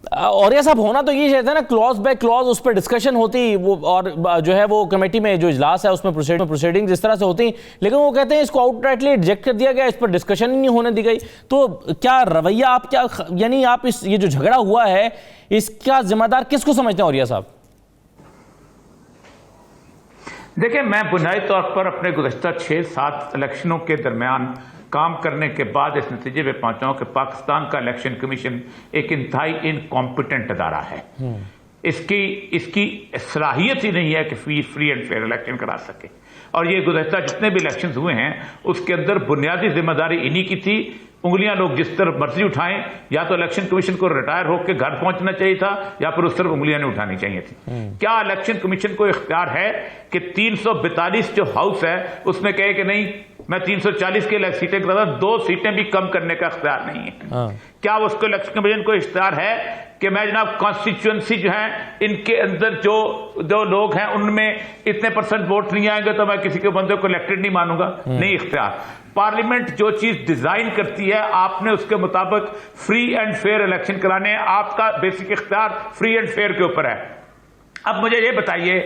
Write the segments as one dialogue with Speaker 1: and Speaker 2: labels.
Speaker 1: और ये सब होना तो ये चाहते हैं ना, क्लॉज बाय क्लॉज उस पर डिस्कशन होती वो, और जो है वो कमेटी में जो इजलास है उसमें प्रोसीडिंग इस तरह से होती, लेकिन वो कहते हैं इसको आउटराइटली रिजेक्ट कर दिया गया, इस पर डिस्कशन ही नहीं होने दी गई। तो क्या रवैया आप क्या, यानी आप इस ये जो झगड़ा हुआ है इसका जिम्मेदार किसको समझते हैं औरिया साहब?
Speaker 2: देखिए, मैं बुनियादी तौर पर अपने गुज़श्ता 6-7 इलेक्शनों के दरमियान काम करने के बाद इस नतीजे पे पहुंचा हूं कि पाकिस्तान का इलेक्शन कमीशन एक इंतहाई इनकॉम्पिटेंट अदारा है। इसकी सलाहियत ही नहीं है कि फ्री एंड फेयर इलेक्शन करा सके। और ये गुज़श्ता जितने भी इलेक्शन हुए हैं उसके अंदर बुनियादी जिम्मेदारी इन्हीं की थी। उंगलियां लोग जिस तरफ मर्जी उठाएं, या तो इलेक्शन कमीशन को रिटायर होकर घर पहुंचना चाहिए था या फिर उस तरफ उंगलियां नहीं उठानी चाहिए थी। क्या इलेक्शन कमीशन को इख्तियार है कि 342 जो हाउस है उसमें कहे कि नहीं मैं 340 के सीटें करता, 2 सीटें भी कम करने का इख्तियार नहीं है? क्या उसको इलेक्शन कमीशन को इख्तियार है कि मैं जनाब कॉन्स्टिट्यूएंसी जो है इनके अंदर जो लोग हैं उनमें इतने % वोट नहीं आएंगे तो मैं किसी के बंदे को इलेक्टेड नहीं मानूंगा? नहीं इख्तियार। पार्लियामेंट जो चीज डिजाइन करती है आपने उसके मुताबिक फ्री एंड फेयर इलेक्शन कराने हैं। आपका बेसिक इख्तियार फ्री एंड फेयर के ऊपर है। अब मुझे ये बताइए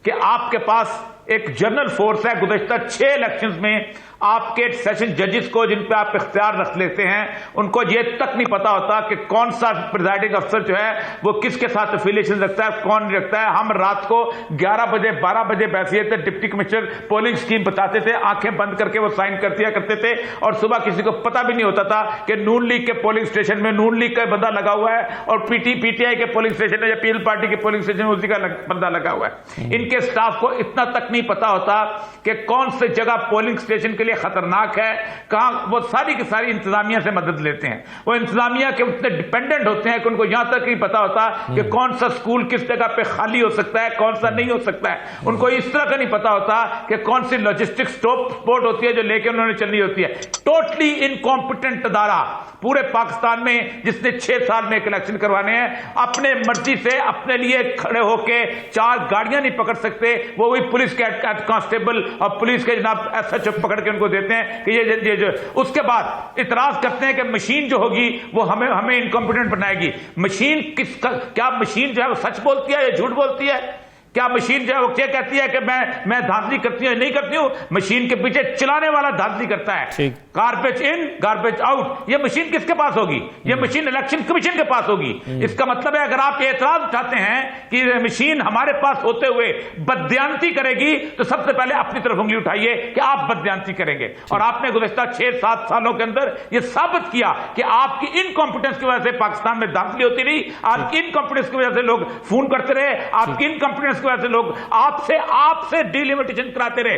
Speaker 2: कि आपके पास एक जनरल फोर्स है। गुज़श्ता 6 इलेक्शंस में आपके सेशन जजेस को जिन पे आप इख्तियार रख लेते हैं उनको ये तक नहीं पता होता कि कौन सा प्रिजाइडिंग अफसर जो है वो किसके साथ एफिलिएशन रखता है, कौन नहीं रखता है। हम रात को 11 बजे 12 बजे बैठिए थे, डिप्टी कमिश्नर पोलिंग स्कीम बताते थे, आंखें बंद करके वो साइन कर दिया करते थे, और सुबह किसी को पता भी नहीं होता था कि नून लीग के पोलिंग स्टेशन में नून लीग का बंदा लगा हुआ है और पीटीआई के पोलिंग स्टेशन में या पीएल पार्टी के पोलिंग स्टेशन में उसी का बंदा लगा हुआ है। इनके स्टाफ को इतना तक नहीं पता होता कि कौन से जगह पोलिंग स्टेशन के लिए खतरनाक है, कहां। वो सारी की सारी इंतजामिया से मदद लेते हैं। वो इंतजामिया के उतने डिपेंडेंट होते हैं कि उनको यहां तक नहीं पता होता कि कौन सा स्कूल किस जगह पे खाली हो सकता है, कौन सा नहीं हो सकता है। उनको इस तरह का नहीं पता होता कि कौन सी लॉजिस्टिक स्पोर्ट होती है जो लेके उन्होंने चलनी होती है। टोटली इनकॉम्पिटेंट अदारा पूरे पाकिस्तान में जिसने 6 साल में एक इलेक्शन करवाने हैं। अपने मर्जी से अपने लिए खड़े होके 4 गाड़ियां नहीं पकड़ सकते, वो भी पुलिस के कांस्टेबल और पुलिस के जनाब एसएचओ पकड़ के उनको देते हैं कि ये जो उसके बाद इतराज करते हैं कि मशीन जो होगी वो हमें इनकॉम्पिटेंट बनाएगी। मशीन क्या मशीन जो है वो सच बोलती है या झूठ बोलती है? क्या मशीन जो है वो क्या कहती है कि मैं धांधली करती हूं नहीं करती हूं? मशीन के पीछे चलाने वाला धांधली करता है। गार्बेज इन गार्बेज आउट, ये मशीन किसके पास होगी? ये मशीन इलेक्शन कमीशन के पास होगी। इसका मतलब है अगर आप एतराज उठाते हैं कि मशीन हमारे पास होते हुए बदयांती करेगी तो सबसे पहले अपनी तरफ उंगली उठाइए कि आप बदयांती करेंगे। और आपने गुज़श्ता 6-7 सालों के अंदर यह साबित किया कि आपकी इनकॉम्पिटेंस की वजह से पाकिस्तान में धांधली होती रही, आपकी इनकॉम्पिटेंस की वजह से लोग फोन करते रहे, आपकी इनकॉम्पिटेंस की वजह से लोग आपसे डिलिमिटेशन कराते रहे।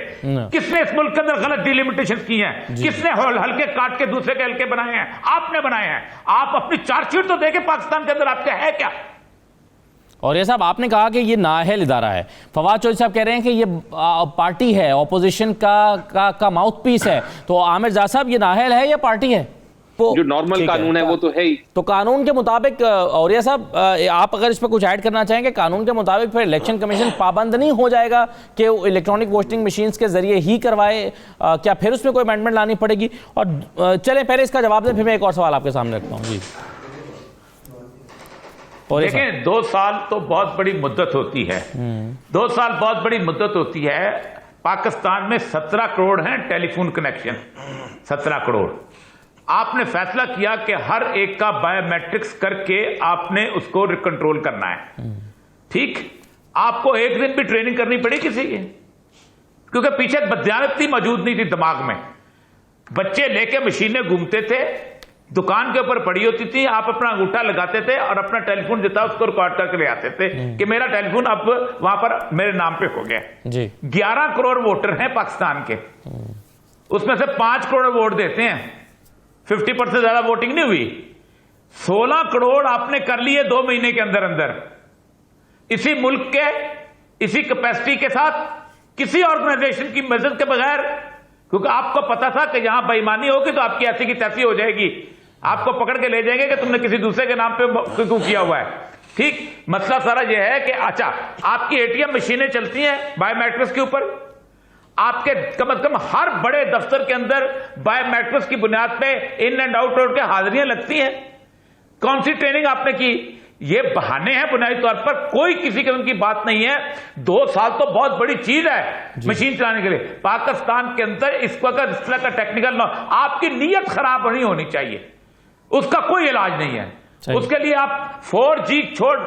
Speaker 2: किसने इस मुल्क के अंदर गलत डिलिमिटेशन की है? किसने हल्के काट के दूसरे के हल्के बनाए हैं? आपने बनाए हैं। आप अपनी चार्जशीट तो देखें पाकिस्तान के अंदर आपके है क्या?
Speaker 1: और ये साहब आपने कहा कि ये नाअहल इदारा है। फवाद चौधरी साहब कह रहे हैं कि ये पार्टी है, ऑपोजिशन का माउथ पीस है। तो आमिर जाद साहब ये नाअहल है या पार्टी है?
Speaker 3: जो नॉर्मल कानून है वो तो है ही।
Speaker 1: तो कानून के मुताबिक औरिया साहब आप अगर इस पर कुछ ऐड करना चाहेंगे, कानून के मुताबिक फिर इलेक्शन कमीशन पाबंद नहीं हो जाएगा कि इलेक्ट्रॉनिक वोटिंग मशीन्स के जरिए ही करवाए? क्या फिर उसमें कोई अमेंडमेंट लानी पड़ेगी? और चलें पहले इसका जवाब दें, फिर मैं एक और सवाल आपके सामने रखता हूँ जी।
Speaker 2: देखें, 2 साल तो बहुत बड़ी मुद्दत होती है। 2 साल बहुत बड़ी मुद्दत होती है। पाकिस्तान में 17 करोड़ हैं टेलीफोन कनेक्शन, 17 करोड़। आपने फैसला किया कि हर एक का बायोमेट्रिक्स करके आपने उसको कंट्रोल करना है। ठीक, आपको एक दिन भी ट्रेनिंग करनी पड़ी किसी की, क्योंकि पीछे बदयानती मौजूद नहीं थी दिमाग में। बच्चे लेके मशीनें घूमते थे, दुकान के ऊपर पड़ी होती थी, आप अपना अंगूठा लगाते थे और अपना टेलीफोन जो था उसको रिकॉर्ड करके ले आते थे कि मेरा टेलीफोन अब वहां पर मेरे नाम पे हो गया जी। 11 करोड़ वोटर हैं पाकिस्तान के, उसमें से 5 करोड़ वोट देते हैं, 50% से ज्यादा वोटिंग नहीं हुई। 16 करोड़ आपने कर लिए 2 महीने के अंदर अंदर, इसी मुल्क के इसी कैपेसिटी के साथ, किसी ऑर्गेनाइजेशन की मदद के बगैर, क्योंकि आपको पता था कि यहां बेईमानी होगी तो आपकी ऐसी की तैसी हो जाएगी, आपको पकड़ के ले जाएंगे कि तुमने किसी दूसरे के नाम पे क्यों किया हुआ है। ठीक, मसला सारा यह है कि अच्छा आपकी एटीएम मशीनें चलती हैं बायोमेट्रिक्स के ऊपर, आपके कम से कम हर बड़े दफ्तर के अंदर बायोमेट्रिक्स की बुनियाद पे इन एंड आउट के हाजिरियां लगती हैं। कौन सी ट्रेनिंग आपने की ये बहाने हैं बुनियादी तौर पर, कोई किसी किस्म की बात नहीं है। 2 साल तो बहुत बड़ी चीज है मशीन चलाने के लिए। पाकिस्तान के अंदर इसको अगर इस तरह का टेक्निकल आपकी नीयत खराब नहीं होनी चाहिए, उसका कोई इलाज नहीं है। उसके लिए आप 4G छोड़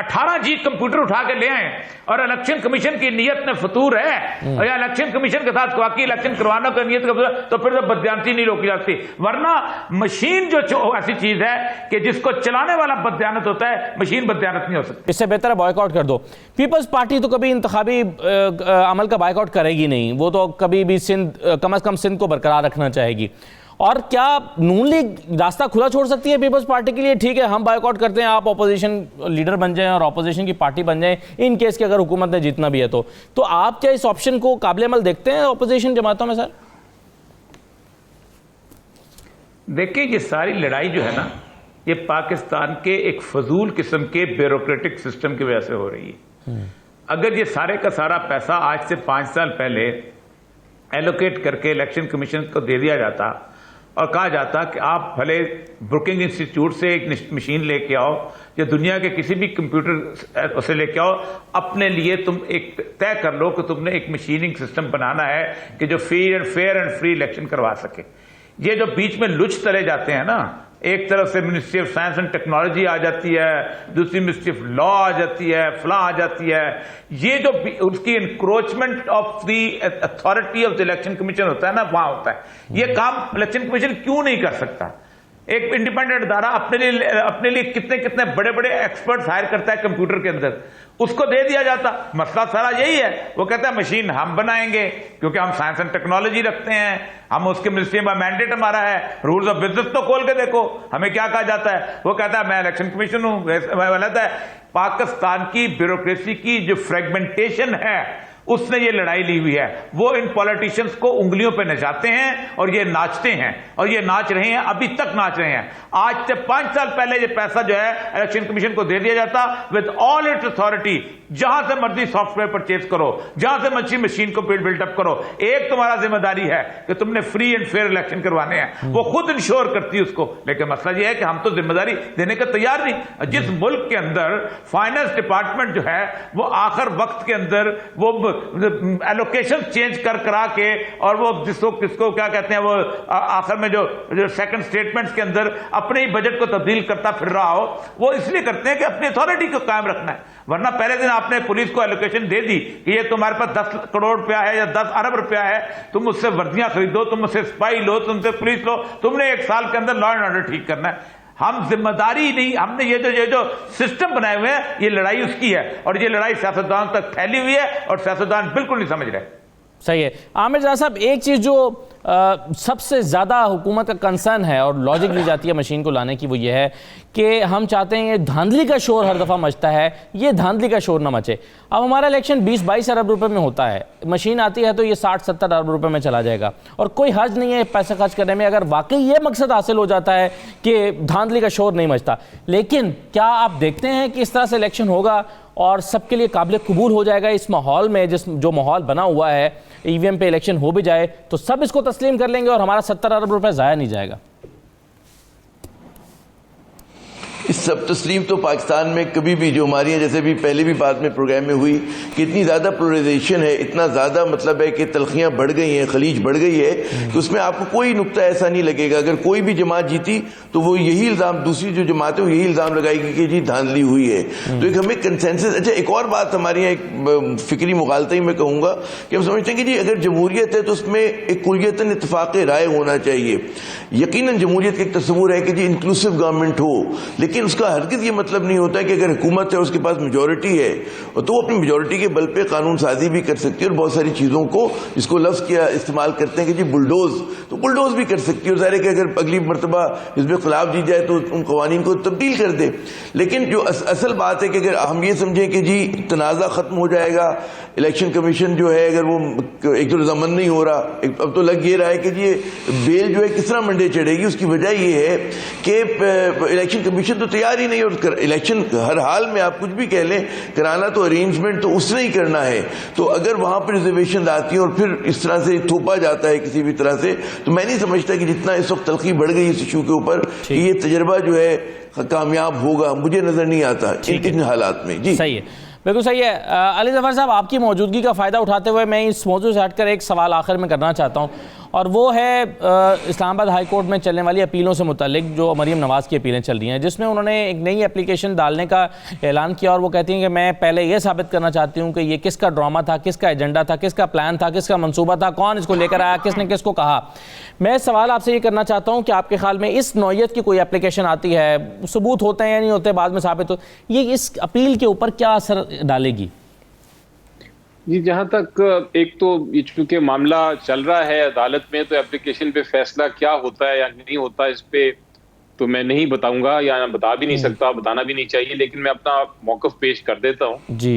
Speaker 2: 18G कंप्यूटर उठा के ले आए, और इलेक्शन कमीशन की नीयत में फतूर है, और या इलेक्शन कमीशन के साथ वाकई इलेक्शन करवाना का नीयत का, तो फिर तो बददियानती नहीं रोकी जाती। वरना मशीन जो ऐसी चीज है कि जिसको चलाने वाला बददियानत होता है, मशीन बददियानत नहीं हो सकती।
Speaker 1: इससे बेहतर है बॉयकॉट कर दो। पीपल्स पार्टी तो कभी इंतखाबी अमल का बॉयकॉट करेगी नहीं, वो तो कभी भी सिंध, कम से कम सिंध को बरकरार रखना चाहेगी। और क्या नून लीग रास्ता खुला छोड़ सकती है पीपल्स पार्टी के लिए? ठीक है, हम बायकॉट करते हैं, आप ऑपोजिशन लीडर बन जाएं और ऑपोजिशन की पार्टी बन जाएं, इन केस के अगर हुकूमत ने जीतना भी है तो आप क्या इस ऑप्शन को काबिल अमल देखते हैं ऑपोजिशन जमातों में? सर
Speaker 2: देखिए, ये सारी लड़ाई जो है ना, ये पाकिस्तान के एक फजूल किस्म के ब्यूरोक्रेटिक सिस्टम की वजह से हो रही है। अगर ये सारे का सारा पैसा आज से 5 साल पहले एलोकेट करके इलेक्शन कमीशन को दे दिया जाता और कहा जाता कि आप भले ब्रुकिंग इंस्टीट्यूट से एक मशीन लेके आओ या दुनिया के किसी भी कंप्यूटर से लेके आओ, अपने लिए तुम एक तय कर लो कि तुमने एक मशीनिंग सिस्टम बनाना है कि जो फेयर एंड फ्री इलेक्शन करवा सके। ये जो बीच में लुच तले जाते हैं ना, एक तरफ से ministry of science and technology आ जाती है, दूसरी मिनिस्ट्री ऑफ लॉ आ जाती है, फला आ जाती है, ये जो उसकी encroachment of the authority of the election commission होता है ना, वहां होता है। ये काम इलेक्शन कमीशन क्यों नहीं कर सकता? एक इंडिपेंडेंट अदारा अपने लिए कितने बड़े बड़े एक्सपर्ट्स हायर करता है कंप्यूटर के अंदर, उसको दे दिया जाता। मसला सारा यही है, वो कहता है मशीन हम बनाएंगे क्योंकि हम साइंस एंड टेक्नोलॉजी रखते हैं, हम उसके मिनिस्ट्री में मैंडेट हमारा है। रूल्स ऑफ बिजनेस तो खोल के देखो, हमें क्या कहा जाता है, वो कहता है मैं इलेक्शन कमीशन हूं। कहता है पाकिस्तान की ब्यूरोक्रेसी की जो फ्रेगमेंटेशन है, उसने ये लड़ाई ली हुई है। वो इन पॉलिटिशियंस को उंगलियों पे नचाते हैं और ये नाचते हैं, और ये नाच रहे हैं, अभी तक नाच रहे हैं। आज से 5 साल पहले ये पैसा जो है इलेक्शन कमीशन को दे दिया जाता विद ऑल इट्स अथॉरिटी, जहां से मर्जी सॉफ्टवेयर परचेज करो, जहां से मर्जी मशीन को बिल्डअप करो। एक तुम्हारा जिम्मेदारी है कि तुमने फ्री एंड फेयर इलेक्शन करवाने हैं, वो खुद इंश्योर करती है उसको। लेकिन मसला ये है कि हम तो जिम्मेदारी देने का तैयार नहीं। जिस मुल्क के अंदर फाइनेंस डिपार्टमेंट जो है वो आखिर वक्त के अंदर वो एलोकेशन चेंज करा के, और वो किसको क्या कहते हैं, वो आखिर में जो सेकंड स्टेटमेंट्स के अंदर अपने ही बजट को तब्दील करता फिर रहा हो, वो इसलिए करते हैं कि अपनी अथॉरिटी को कायम रखना है। वरना पहले दिन आपने पुलिस को एलोकेशन दे दी कि ये तुम्हारे पास 10 करोड़ रुपया है या 10 अरब रुपया है, तुम उससे वर्दियां खरीदो, तुम उससे स्पाई लो, तुमसे पुलिस लो, तुमने 1 साल के अंदर लॉ एंड ऑर्डर ठीक करना है। हम जिम्मेदारी नहीं, हमने ये जो सिस्टम बनाए हुए हैं, ये लड़ाई उसकी है, और ये लड़ाई सियासतदान तक फैली हुई है और सियासतदान बिल्कुल नहीं समझ रहे।
Speaker 1: सही है। आमिर जान साहब, एक चीज जो सबसे ज़्यादा हुकूमत का कंसर्न है और लॉजिक ली जाती है मशीन को लाने की, वो ये है कि हम चाहते हैं ये धांधली का शोर हर दफ़ा मचता है, ये धांधली का शोर ना मचे। अब हमारा इलेक्शन 20-22 अरब रुपए में होता है, मशीन आती है तो ये 60-70 अरब रुपए में चला जाएगा, और कोई हर्ज नहीं है पैसा खर्च करने में, अगर वाकई ये मकसद हासिल हो जाता है कि धांधली का शोर नहीं मचता। लेकिन क्या आप देखते हैं कि इस तरह से इलेक्शन होगा और सबके लिए काबिल कबूल हो जाएगा इस माहौल में, जो माहौल बना हुआ है, ईवीएम पे इलेक्शन हो भी जाए तो सब इसको तस्लीम कर लेंगे और हमारा 70 अरब रुपए ज़ाया नहीं जाएगा?
Speaker 4: इस सब तस्लीम तो पाकिस्तान में कभी भी, जो हमारी जैसे भी पहले भी बात में प्रोग्राम में हुई कि इतनी ज़्यादा पोलराइजेशन है, इतना ज़्यादा मतलब है कि तलखियाँ बढ़ गई हैं, खलीज बढ़ गई है कि उसमें आपको कोई नुक्ता ऐसा नहीं लगेगा। अगर कोई भी जमात जीती तो वो यही इल्ज़ाम, दूसरी जो जमातें यही इल्ज़ाम लगाएगी कि जी धांधली हुई है। तो एक हमें कंसेंसस। अच्छा, एक और बात हमारे यहाँ एक फिक्री मुगालता ही मैं कहूँगा कि हम समझते हैं कि जी अगर जमहूरियत है तो उसमें एक कुलियतन इत्तफाक़ राय होना चाहिए। यकीनन जमहूरियत का एक तस्वुर है कि जी इंक्लूसिव गवर्नमेंट हो, लेकिन उसका हरगिज़ ये मतलब नहीं होता है कि अगर हुकूमत है उसके पास मेजॉरिटी है तो वो अपनी मेजॉरिटी के बल पे कानून साजी भी कर सकती है और बहुत सारी चीज़ों को, जिसको लफ्ज़ किया इस्तेमाल करते हैं कि जी बुलडोज, तो बुलडोज भी कर सकती है। और ज़ाहिर है कि अगर अगली मरतबा इसमें खिलाफ जीत जाए तो उन कवानीन को तब्दील कर दे। लेकिन जो असल बात है कि अगर हम ये समझें कि जी तनाज़ा ख़त्म हो जाएगा, इलेक्शन कमीशन जो है अगर वो एक तो रजामंद नहीं हो रहा, अब तो लग ये रहा है कि जी बेल जो है किस तरह मंडे चढ़ेगी। उसकी वजह ये है कि इलेक्शन कमीशन तो तैयार ही नहीं। और इलेक्शन हर हाल में आप कुछ भी कह लें, कराना तो अरेंजमेंट तो उसने ही करना है। तो अगर वहां पर रिजर्वेशन आती है और फिर इस तरह से थोपा जाता है किसी भी तरह से, तो मैं नहीं समझता कि जितना इस वक्त तलखी बढ़ गई इस इशू के ऊपर कि ये तजर्बा जो है कामयाब होगा, मुझे नजर नहीं आता इन हालात में। जी
Speaker 1: सही है, बिल्कुल सही है। अली जफर साहब, आपकी मौजूदगी का फ़ायदा उठाते हुए मैं इस मौजूद से हटकर एक सवाल आखिर में करना चाहता हूँ, और वो है इस्लामाबाद हाई कोर्ट में चलने वाली अपीलों से मुतालिक जो मरीम नवाज़ की अपीलें चल रही हैं, जिसमें उन्होंने एक नई एप्लीकेशन डालने का ऐलान किया। और वो कहती हैं कि मैं पहले ये साबित करना चाहती हूँ कि ये किसका ड्रामा था, किसका एजेंडा था, किसका प्लान था, किसका मंसूबा था, कौन इसको लेकर आया, किसने किसको कहा। मैं सवाल आपसे ये करना चाहता हूँ कि आपके ख्याल में इस नौयत की कोई एप्लीकेशन आती है, सबूत होते हैं या नहीं होते, बाद में साबित हो, ये इस अपील के ऊपर क्या असर डालेगी?
Speaker 3: जी, जहां तक एक तो ये चूंकि मामला चल रहा है अदालत में, तो एप्लीकेशन पे फैसला क्या होता है या नहीं होता इस पे तो मैं नहीं बताऊंगा, या बता भी नहीं सकता, बताना भी नहीं चाहिए, लेकिन मैं अपना मौक़िफ़ पेश कर देता हूं।
Speaker 1: जी।